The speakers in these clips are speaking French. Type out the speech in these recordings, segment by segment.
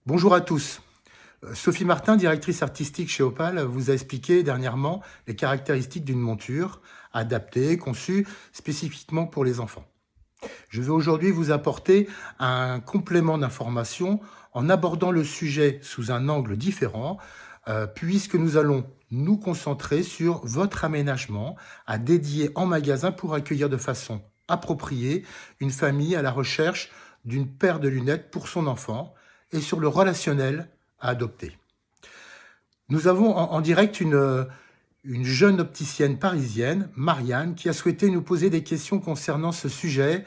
Bonjour à tous. Sophie Martin, directrice artistique chez Opal, vous a expliqué dernièrement les caractéristiques d'une monture adaptée, conçue spécifiquement pour les enfants. Je vais aujourd'hui vous apporter un complément d'information en abordant le sujet sous un angle différent, puisque nous allons nous concentrer sur votre aménagement à dédier en magasin pour accueillir de façon appropriée une famille à la recherche d'une paire de lunettes pour son enfant et sur le relationnel à adopter. Nous avons en direct une jeune opticienne parisienne, Marianne, qui a souhaité nous poser des questions concernant ce sujet.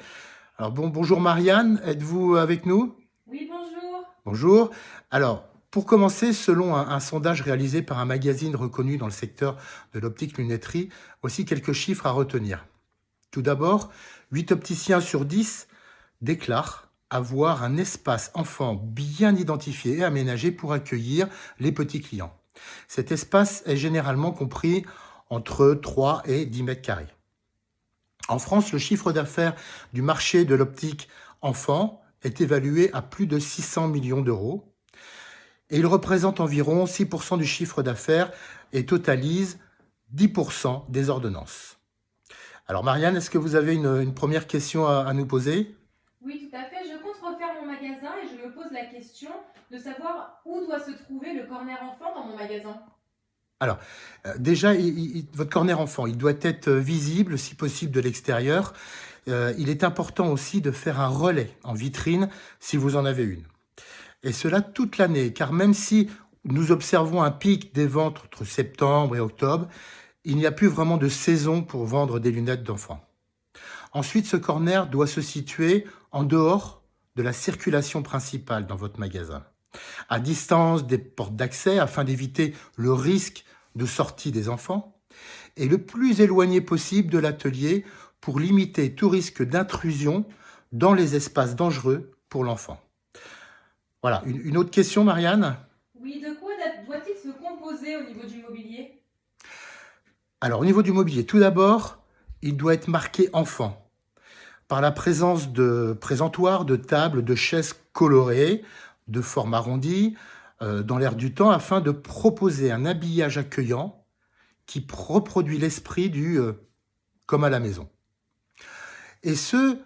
Alors bonjour Marianne, êtes-vous avec nous? Oui, bonjour. Bonjour. Alors, pour commencer, selon un sondage réalisé par un magazine reconnu dans le secteur de l'optique-lunetterie, voici quelques chiffres à retenir. Tout d'abord, 8 opticiens sur 10 déclarent avoir un espace enfant bien identifié et aménagé pour accueillir les petits clients. Cet espace est généralement compris entre 3 et 10 mètres carrés. En France, le chiffre d'affaires du marché de l'optique enfant est évalué à plus de 600 millions d'euros et il représente environ 6% du chiffre d'affaires et totalise 10% des ordonnances. Alors Marianne, est-ce que vous avez une première question à nous poser? Oui, tout à fait. Je compte refaire mon magasin et je me pose la question de savoir où doit se trouver le corner enfant dans mon magasin. Alors, déjà, votre corner enfant, il doit être visible, si possible, de l'extérieur. Il est important aussi de faire un relais en vitrine si vous en avez une. Et cela toute l'année, car même si nous observons un pic des ventes entre septembre et octobre, il n'y a plus vraiment de saison pour vendre des lunettes d'enfant. Ensuite, ce corner doit se situer en dehors de la circulation principale dans votre magasin, à distance des portes d'accès afin d'éviter le risque de sortie des enfants, et le plus éloigné possible de l'atelier pour limiter tout risque d'intrusion dans les espaces dangereux pour l'enfant. Voilà, une autre question, Marianne? Oui, de quoi doit-il se composer au niveau du mobilier? Alors, au niveau du mobilier, tout d'abord, il doit être marqué enfant par la présence de présentoirs, de tables, de chaises colorées, de forme arrondie, dans l'air du temps, afin de proposer un habillage accueillant qui reproduit l'esprit du comme à la maison. Et ce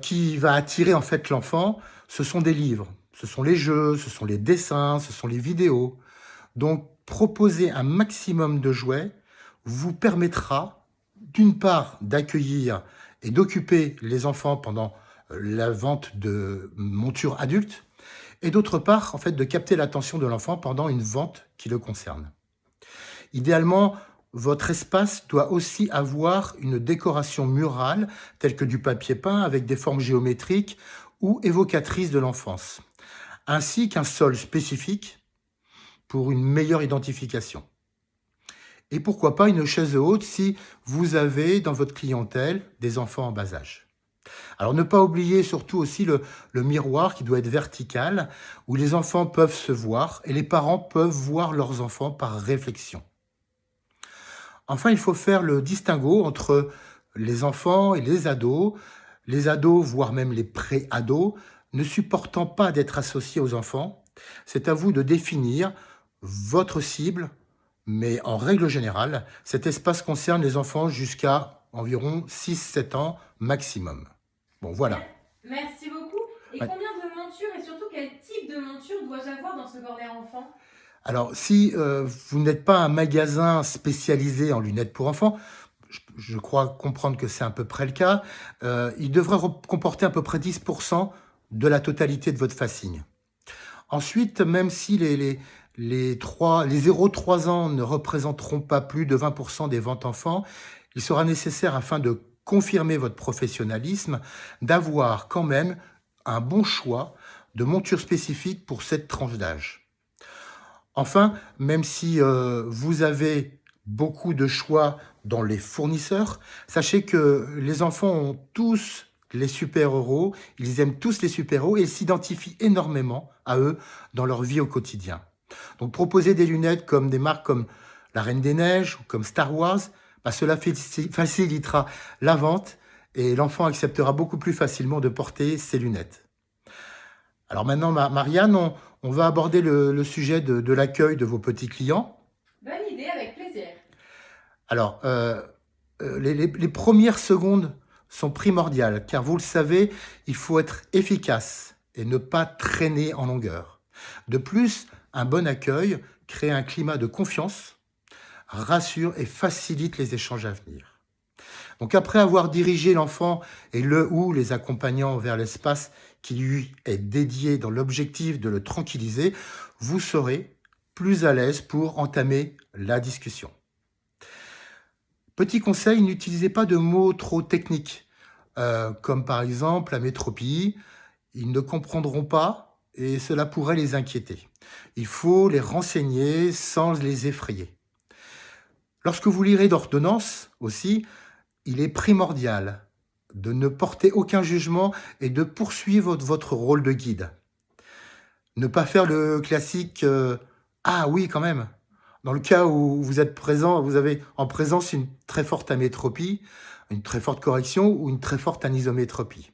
qui va attirer en fait l'enfant, ce sont des livres, ce sont les jeux, ce sont les dessins, ce sont les vidéos. Donc, proposer un maximum de jouets vous permettra, d'une part, d'accueillir et d'occuper les enfants pendant la vente de montures adultes, et d'autre part, en fait, de capter l'attention de l'enfant pendant une vente qui le concerne. Idéalement, votre espace doit aussi avoir une décoration murale, telle que du papier peint avec des formes géométriques ou évocatrices de l'enfance, ainsi qu'un sol spécifique pour une meilleure identification. Et pourquoi pas une chaise haute si vous avez dans votre clientèle des enfants en bas âge. Alors ne pas oublier surtout aussi le miroir qui doit être vertical, où les enfants peuvent se voir et les parents peuvent voir leurs enfants par réflexion. Enfin, il faut faire le distinguo entre les enfants et les ados, voire même les pré-ados, ne supportant pas d'être associés aux enfants. C'est à vous de définir votre cible, mais en règle générale, cet espace concerne les enfants jusqu'à environ 6-7 ans maximum. Bon, voilà. Merci beaucoup. Et Ouais. combien de montures et surtout quel type de monture dois-je avoir dans ce corner enfant? Alors, si vous n'êtes pas un magasin spécialisé en lunettes pour enfants, je crois comprendre que c'est à peu près le cas, il devrait comporter à peu près 10% de la totalité de votre facing. Ensuite, même si les 0-3 ans ne représenteront pas plus de 20% des ventes enfants, il sera nécessaire, afin de confirmer votre professionnalisme, d'avoir quand même un bon choix de monture spécifique pour cette tranche d'âge. Enfin, même si vous avez beaucoup de choix dans les fournisseurs, sachez que les enfants ont tous les super-héros, ils aiment tous les super-héros et ils s'identifient énormément à eux dans leur vie au quotidien. Donc proposer des lunettes comme des marques comme la Reine des Neiges ou comme Star Wars, bah, cela facilitera la vente et l'enfant acceptera beaucoup plus facilement de porter ces lunettes. Alors maintenant, Marianne, on va aborder le sujet de l'accueil de vos petits clients. Bonne idée, avec plaisir. Alors, les premières secondes sont primordiales, car vous le savez, il faut être efficace et ne pas traîner en longueur. De plus, un bon accueil crée un climat de confiance, rassure et facilite les échanges à venir. Donc après avoir dirigé l'enfant et le ou les accompagnants vers l'espace qui lui est dédié dans l'objectif de le tranquilliser, vous serez plus à l'aise pour entamer la discussion. Petit conseil, n'utilisez pas de mots trop techniques, comme par exemple la métropie. Ils ne comprendront pas et cela pourrait les inquiéter. Il faut les renseigner sans les effrayer. Lorsque vous lirez d'ordonnance aussi, il est primordial de ne porter aucun jugement et de poursuivre votre rôle de guide. Ne pas faire le classique ah oui, quand même. Dans le cas où vous êtes présent, vous avez en présence une très forte amétropie, une très forte correction ou une très forte anisométropie.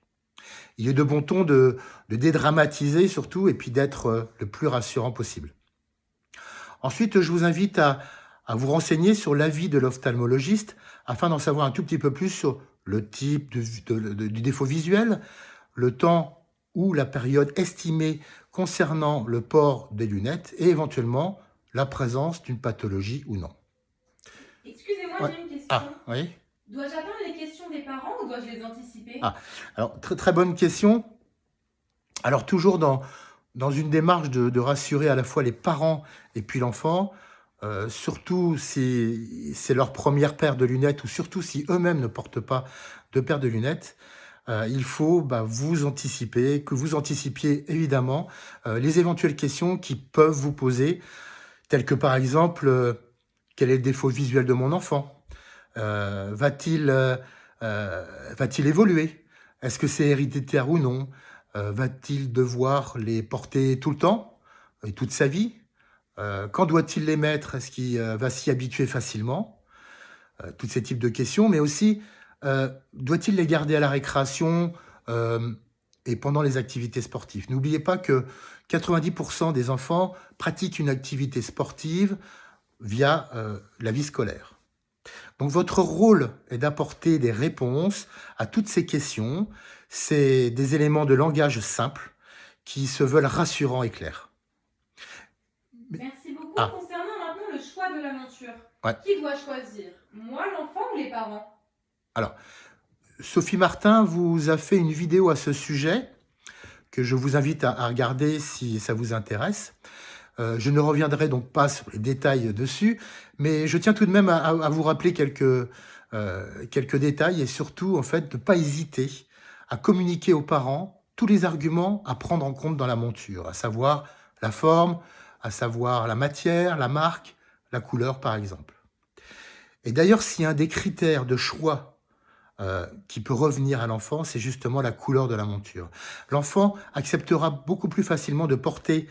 Il est de bon ton de dédramatiser surtout et puis d'être le plus rassurant possible. Ensuite, je vous invite à vous renseigner sur l'avis de l'ophtalmologiste afin d'en savoir un tout petit peu plus sur le type du défaut visuel, le temps ou la période estimée concernant le port des lunettes et éventuellement la présence d'une pathologie ou non. Excusez-moi, Ouais. j'ai une question. Ah, oui. Dois-je attendre les questions des parents ou dois-je les anticiper? Ah, alors très, très bonne question. Alors toujours dans une démarche de rassurer à la fois les parents et puis l'enfant, surtout si c'est leur première paire de lunettes ou surtout si eux-mêmes ne portent pas de paire de lunettes, il faut que vous anticipiez évidemment les éventuelles questions qui peuvent vous poser, telles que par exemple, quel est le défaut visuel de mon enfant? Va-t-il évoluer? Est-ce que c'est héréditaire ou non? Va-t-il devoir les porter tout le temps et toute sa vie? Quand doit-il les mettre? Est-ce qu'il va s'y habituer facilement? Tous ces types de questions, mais aussi, doit-il les garder à la récréation et pendant les activités sportives? N'oubliez pas que 90% des enfants pratiquent une activité sportive via la vie scolaire. Donc votre rôle est d'apporter des réponses à toutes ces questions. C'est des éléments de langage simples qui se veulent rassurants et clairs. Merci beaucoup. Ah. Concernant maintenant le choix de la monture, Ouais. qui doit choisir? Moi, l'enfant ou les parents? Alors, Sophie Martin vous a fait une vidéo à ce sujet que je vous invite à regarder si ça vous intéresse. Je ne reviendrai donc pas sur les détails dessus, mais je tiens tout de même à vous rappeler quelques détails et surtout, en fait, de ne pas hésiter à communiquer aux parents tous les arguments à prendre en compte dans la monture, à savoir la forme, à savoir la matière, la marque, la couleur, par exemple. Et d'ailleurs, si un des critères de choix qui peut revenir à l'enfant, c'est justement la couleur de la monture. L'enfant acceptera beaucoup plus facilement de porter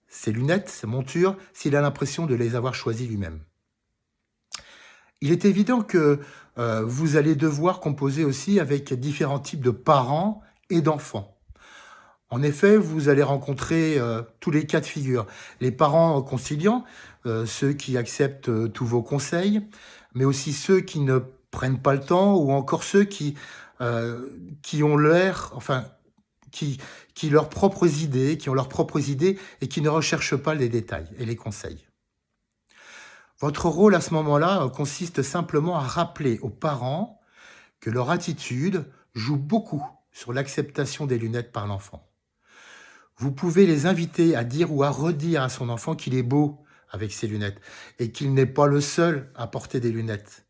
ses lunettes, ses montures, s'il a l'impression de les avoir choisies lui-même. Il est évident que vous allez devoir composer aussi avec différents types de parents et d'enfants. En effet, vous allez rencontrer tous les cas de figure. Les parents conciliants, ceux qui acceptent tous vos conseils, mais aussi ceux qui ne prennent pas le temps, ou encore ceux qui ont l'air, enfin, qui ont leurs propres idées et qui ne recherchent pas les détails et les conseils. Votre rôle à ce moment-là consiste simplement à rappeler aux parents que leur attitude joue beaucoup sur l'acceptation des lunettes par l'enfant. Vous pouvez les inviter à dire ou à redire à son enfant qu'il est beau avec ses lunettes et qu'il n'est pas le seul à porter des lunettes,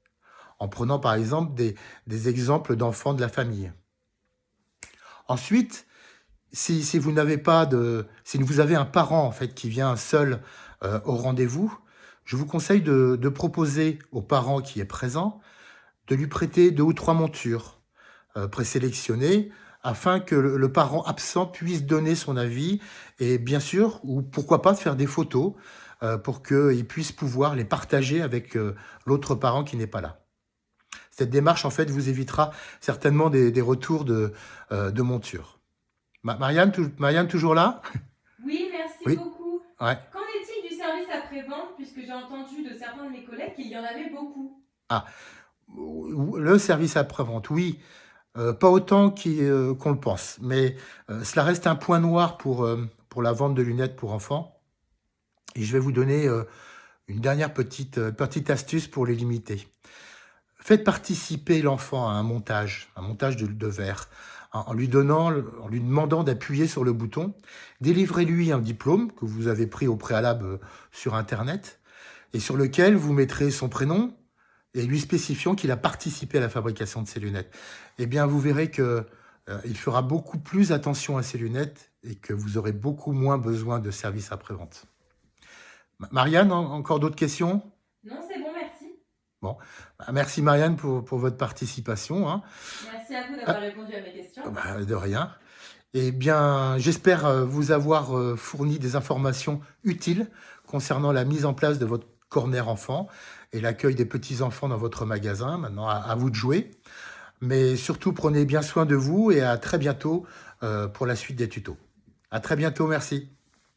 en prenant par exemple des exemples d'enfants de la famille. Ensuite, si vous avez un parent en fait qui vient seul au rendez-vous, je vous conseille de proposer au parent qui est présent de lui prêter 2 ou 3 montures présélectionnées afin que le parent absent puisse donner son avis et bien sûr, ou pourquoi pas faire des photos pour qu'il puisse pouvoir les partager avec l'autre parent qui n'est pas là. Cette démarche, en fait, vous évitera certainement des retours de monture. Marianne, toujours là? Oui, merci Oui, beaucoup. ouais. Qu'en est-il du service après-vente, puisque j'ai entendu de certains de mes collègues qu'il y en avait beaucoup? Ah, le service après-vente, oui, pas autant qu'on le pense, mais cela reste un point noir pour la vente de lunettes pour enfants. Et je vais vous donner une dernière petite astuce pour les limiter. Faites participer l'enfant à un montage de verre, en lui demandant d'appuyer sur le bouton. Délivrez-lui un diplôme que vous avez pris au préalable sur Internet et sur lequel vous mettrez son prénom et lui spécifiant qu'il a participé à la fabrication de ses lunettes. Eh bien, vous verrez que il fera beaucoup plus attention à ses lunettes et que vous aurez beaucoup moins besoin de services après-vente. Marianne, encore d'autres questions? Non, c'est bon, merci. Bon, merci Marianne pour votre participation, hein. Merci à vous Ah, d'avoir répondu à mes questions. de rien. Eh bien, j'espère vous avoir fourni des informations utiles concernant la mise en place de votre corner enfant et l'accueil des petits-enfants dans votre magasin. Maintenant, à vous de jouer. Mais surtout, prenez bien soin de vous et à très bientôt pour la suite des tutos. À très bientôt, merci.